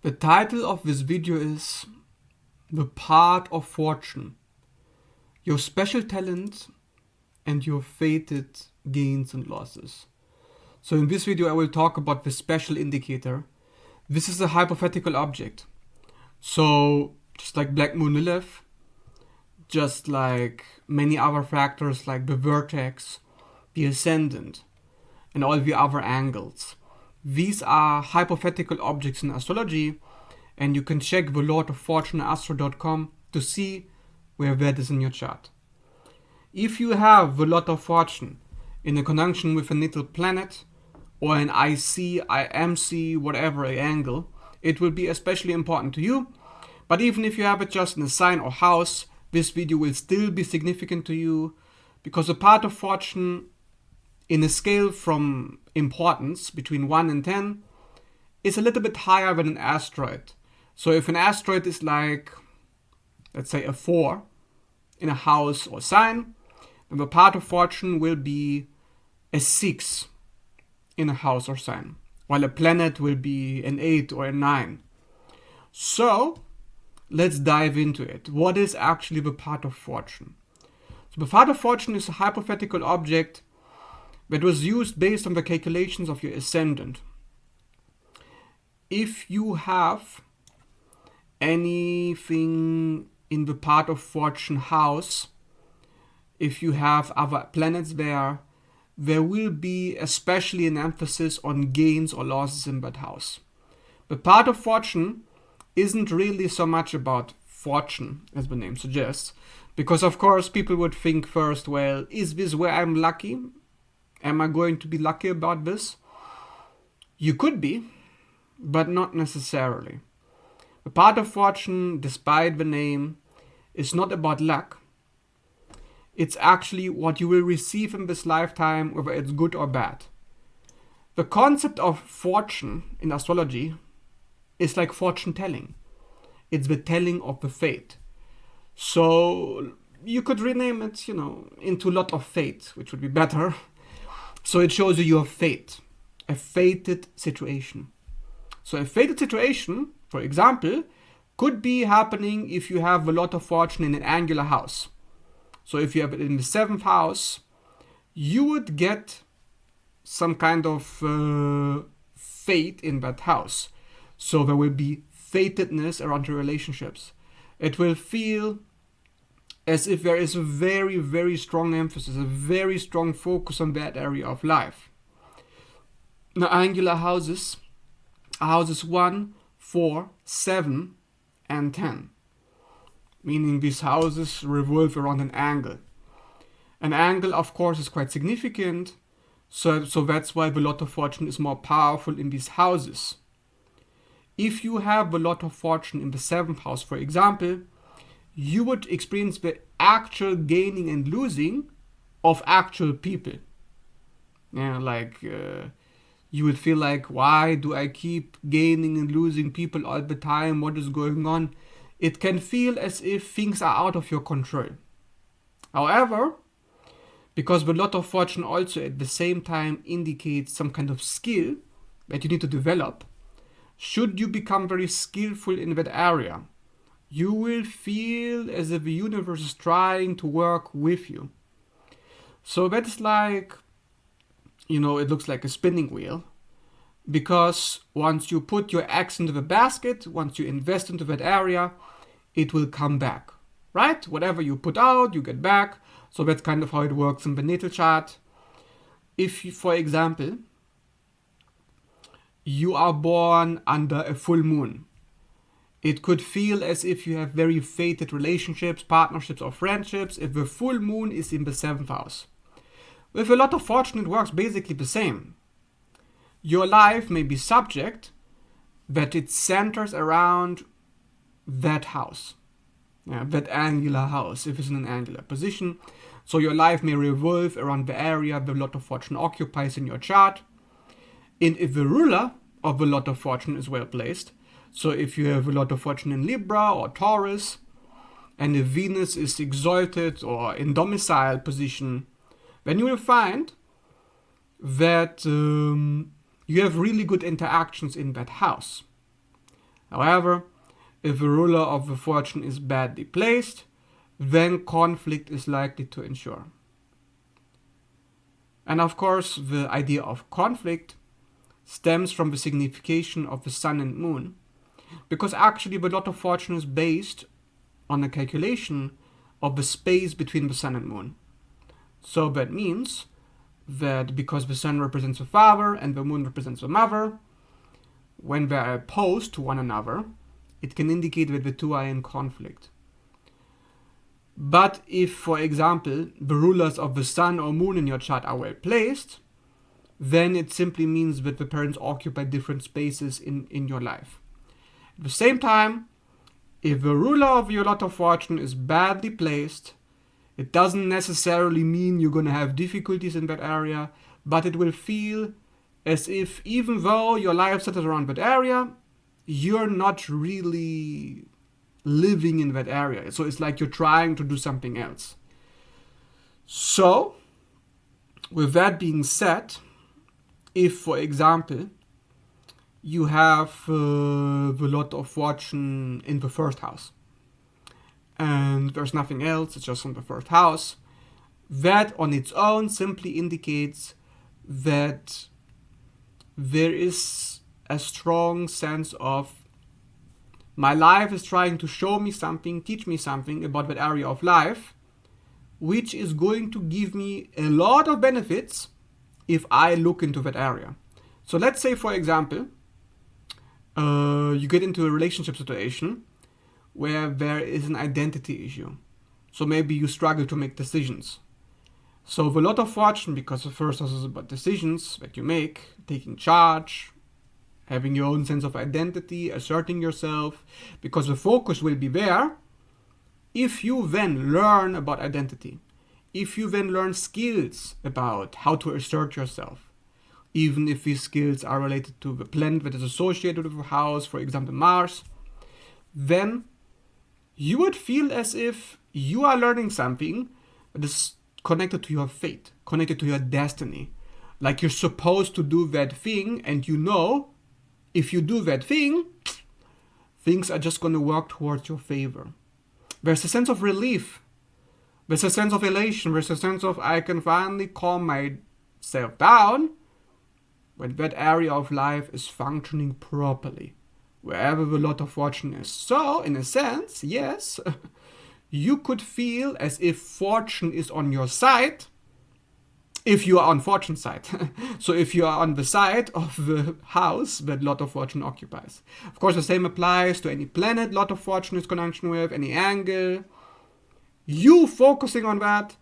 The title of this video is The Part of Fortune, Your Special Talent and Your Fated Gains and Losses. So in this video I will talk about the special indicator. This is a hypothetical object. So just like Black Moon Lilith, just like many other factors like the vertex, the ascendant, and all the other angles. These are hypothetical objects in astrology, and you can check the Lord of Fortune astro.com to see where that is in your chart. If you have the Lord of Fortune in a conjunction with a natal planet, or an IC, IMC, whatever angle, it will be especially important to you. But even if you have it just in a sign or house, this video will still be significant to you, because a part of fortune in a scale from importance between 1 and 10 is a little bit higher than an asteroid. So if an asteroid is like, let's say, a 4 in a house or sign, then the part of fortune will be a 6 in a house or sign, while a planet will be an 8 or a 9. So let's dive into it. What is actually the part of fortune? So the part of fortune is a hypothetical object that was used based on the calculations of your ascendant. If you have anything in the part of fortune house, if you have other planets there will be especially an emphasis on gains or losses in that house. The part of fortune isn't really so much about fortune, as the name suggests, because of course people would think first, well, is this where I'm lucky? Am I going to be lucky about this? You could be, but not necessarily. The part of fortune, despite the name, is not about luck. It's actually what you will receive in this lifetime, whether it's good or bad. The concept of fortune in astrology is like fortune telling. It's the telling of the fate. So you could rename it, into lot of fate, which would be better. So it shows you your fate, a fated situation. So a fated situation, for example, could be happening if you have a lot of fortune in an angular house. So if you have it in the 7th house, you would get some kind of fate in that house. So there will be fatedness around your relationships. It will feel as if there is a very, very strong emphasis, a very strong focus on that area of life. Now, angular houses are houses 1, 4, 7, and 10. Meaning these houses revolve around an angle. An angle, of course, is quite significant, so that's why the Lot of Fortune is more powerful in these houses. If you have the Lot of Fortune in the 7th house, for example, you would experience the actual gaining and losing of actual people. You would feel like, why do I keep gaining and losing people all the time? What is going on? It can feel as if things are out of your control. However, because the Lot of Fortune also at the same time indicates some kind of skill that you need to develop, should you become very skillful in that area, you will feel as if the universe is trying to work with you. So that's like, it looks like a spinning wheel. Because once you put your eggs into the basket, once you invest into that area, it will come back, right? Whatever you put out, you get back. So that's kind of how it works in the natal chart. If you, for example, you are born under a full moon, it could feel as if you have very fated relationships, partnerships, or friendships if the full moon is in the 7th house. With a Lot of Fortune, it works basically the same. Your life may be subject that it centers around that house, that angular house, if it's in an angular position. So your life may revolve around the area the Lot of Fortune occupies in your chart. And if the ruler of the Lot of Fortune is well placed, so if you have a Lot of Fortune in Libra or Taurus, and if Venus is exalted or in domicile position, then you will find that you have really good interactions in that house. However, if the ruler of the fortune is badly placed, then conflict is likely to ensue. And of course, the idea of conflict stems from the signification of the sun and moon, because actually the lot of fortune is based on a calculation of the space between the sun and moon. So that means that because the sun represents the father and the moon represents the mother, when they are opposed to one another, it can indicate that the two are in conflict. But if, for example, the rulers of the sun or moon in your chart are well placed, then it simply means that the parents occupy different spaces in your life. At the same time, if the ruler of your lot of fortune is badly placed, it doesn't necessarily mean you're going to have difficulties in that area, but it will feel as if even though your life centers around that area, you're not really living in that area. So it's like you're trying to do something else. So, with that being said, if, for example, you have the lot of fortune in the first house, and there's nothing else, it's just in the first house, that on its own simply indicates that there is a strong sense of my life is trying to show me something, teach me something about that area of life, which is going to give me a lot of benefits if I look into that area. So let's say, for example, you get into a relationship situation where there is an identity issue. So maybe you struggle to make decisions. So the lot of fortune, because the first house is about decisions that you make, taking charge, having your own sense of identity, asserting yourself, because the focus will be there. If you then learn about identity, if you then learn skills about how to assert yourself, even if these skills are related to the planet that is associated with the house, for example Mars, then you would feel as if you are learning something that is connected to your fate, connected to your destiny. Like you're supposed to do that thing, and you know, if you do that thing, things are just going to work towards your favor. There's a sense of relief. There's a sense of elation. There's a sense of I can finally calm myself down when that area of life is functioning properly, wherever the lot of fortune is. So, in a sense, yes, you could feel as if fortune is on your side, if you are on fortune side. So if you are on the side of the house that lot of fortune occupies. Of course, the same applies to any planet lot of fortune is conjunction with, any angle. You focusing on that,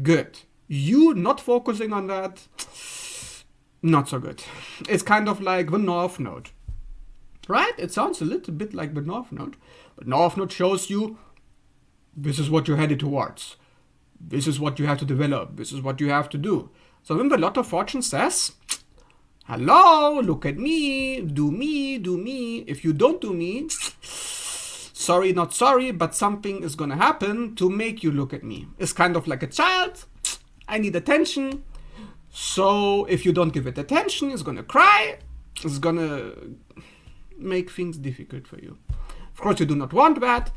good. You not focusing on that, not so good. It's kind of like the North Node, right? It sounds a little bit like the North Node, but North Node shows you this is what you're headed towards. This is what you have to develop. This is what you have to do. So when the lot of fortune says, hello, look at me, do me, do me. If you don't do me, sorry, not sorry, but something is going to happen to make you look at me. It's kind of like a child. I need attention. So if you don't give it attention, it's going to cry. It's going to make things difficult for you. Of course, you do not want that.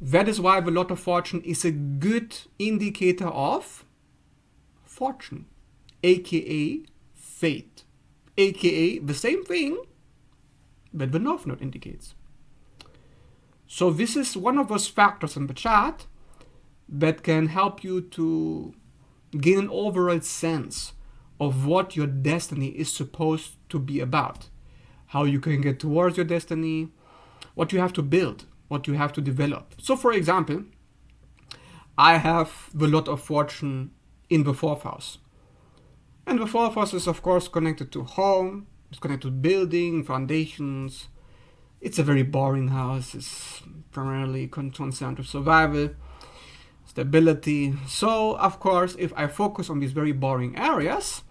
That is why the lot of fortune is a good indicator of fortune, aka fate, aka the same thing that the North Node indicates. So this is one of those factors in the chart that can help you to gain an overall sense of what your destiny is supposed to be about, how you can get towards your destiny, what you have to build, what you have to develop. So for example, I have the lot of fortune in the fourth house. And the fourth house is of course connected to home, it's connected to building, foundations. It's a very boring house, it's primarily concerned with survival, stability. So of course, if I focus on these very boring areas,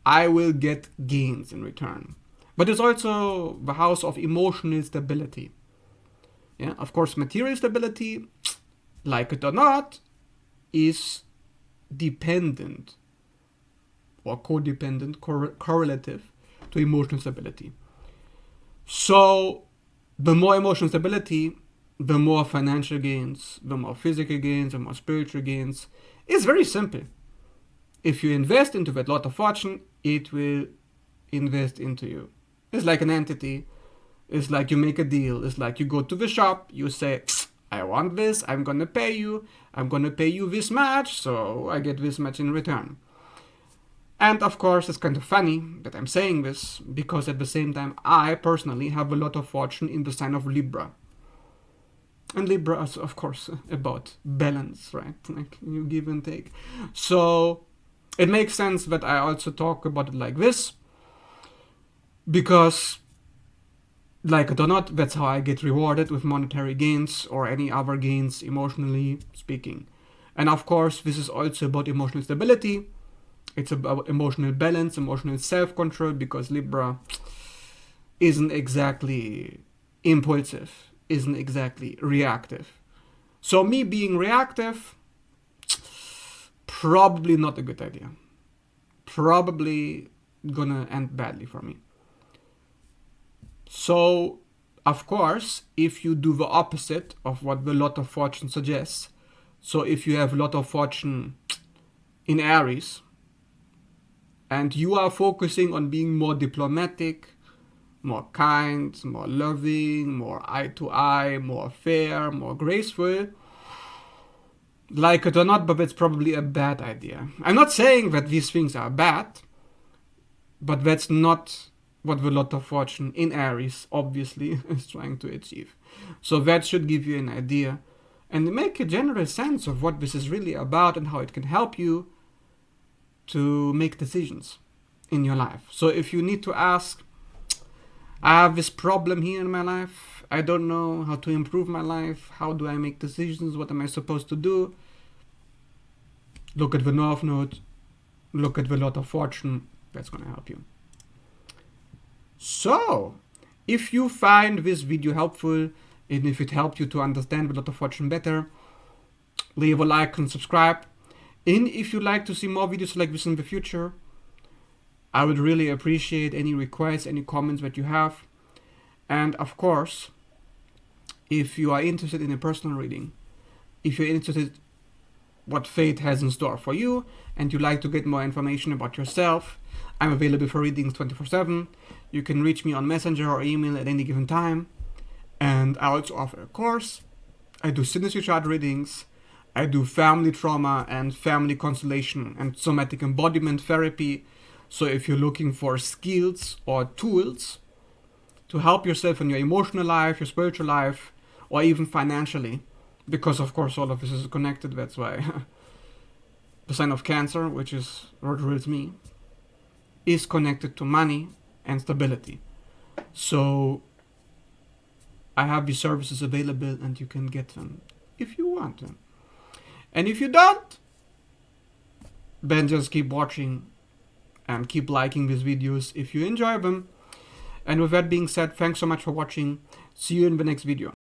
I will get gains in return. But it's also the house of emotional stability. Yeah, of course, material stability, like it or not, is dependent or codependent, correlative to emotional stability. So The more emotional stability, the more financial gains, the more physical gains, the more spiritual gains. It's very simple. If you invest into that lot of fortune, it will invest into you. It's like an entity. It's like you make a deal. It's like you go to the shop, you say, I want this, I'm gonna pay you this much, so I get this much in return. And of course, it's kind of funny that I'm saying this, because at the same time, I personally have a lot of fortune in the sign of Libra. And Libra is, of course, about balance, right? Like you give and take. So it makes sense that I also talk about it like this, because, like it or not, that's how I get rewarded with monetary gains or any other gains, emotionally speaking. And of course, this is also about emotional stability. It's about emotional balance, emotional self-control, because Libra isn't exactly impulsive, isn't exactly reactive. So me being reactive, probably not a good idea. Probably gonna end badly for me. So, of course, if you do the opposite of what the lot of fortune suggests, so if you have a lot of fortune in Aries, and you are focusing on being more diplomatic, more kind, more loving, more eye to eye, more fair, more graceful, like it or not, but it's probably a bad idea. I'm not saying that these things are bad, but that's not what the lot of fortune in Aries obviously is trying to achieve. So that should give you an idea and make a general sense of what this is really about and how it can help you to make decisions in your life. So if you need to ask, I have this problem here in my life, I don't know how to improve my life, how do I make decisions, what am I supposed to do? Look at the North Node, look at the lot of fortune, that's going to help you. So, if you find this video helpful, and if it helped you to understand the lot of fortune better, leave a like and subscribe. And if you'd like to see more videos like this in the future, I would really appreciate any requests, any comments that you have. And of course, if you are interested in a personal reading, if you're interested what fate has in store for you, and you'd like to get more information about yourself, I'm available for readings 24/7. You can reach me on Messenger or email at any given time. And I also offer a course. I do signature chart readings. I do family trauma and family constellation and somatic embodiment therapy. So if you're looking for skills or tools to help yourself in your emotional life, your spiritual life, or even financially, because of course all of this is connected, that's why the sign of Cancer, which is what rules me, is connected to money and stability. So I have these services available and you can get them if you want them. And if you don't, then just keep watching and keep liking these videos if you enjoy them. And with that being said, thanks so much for watching. See you in the next video.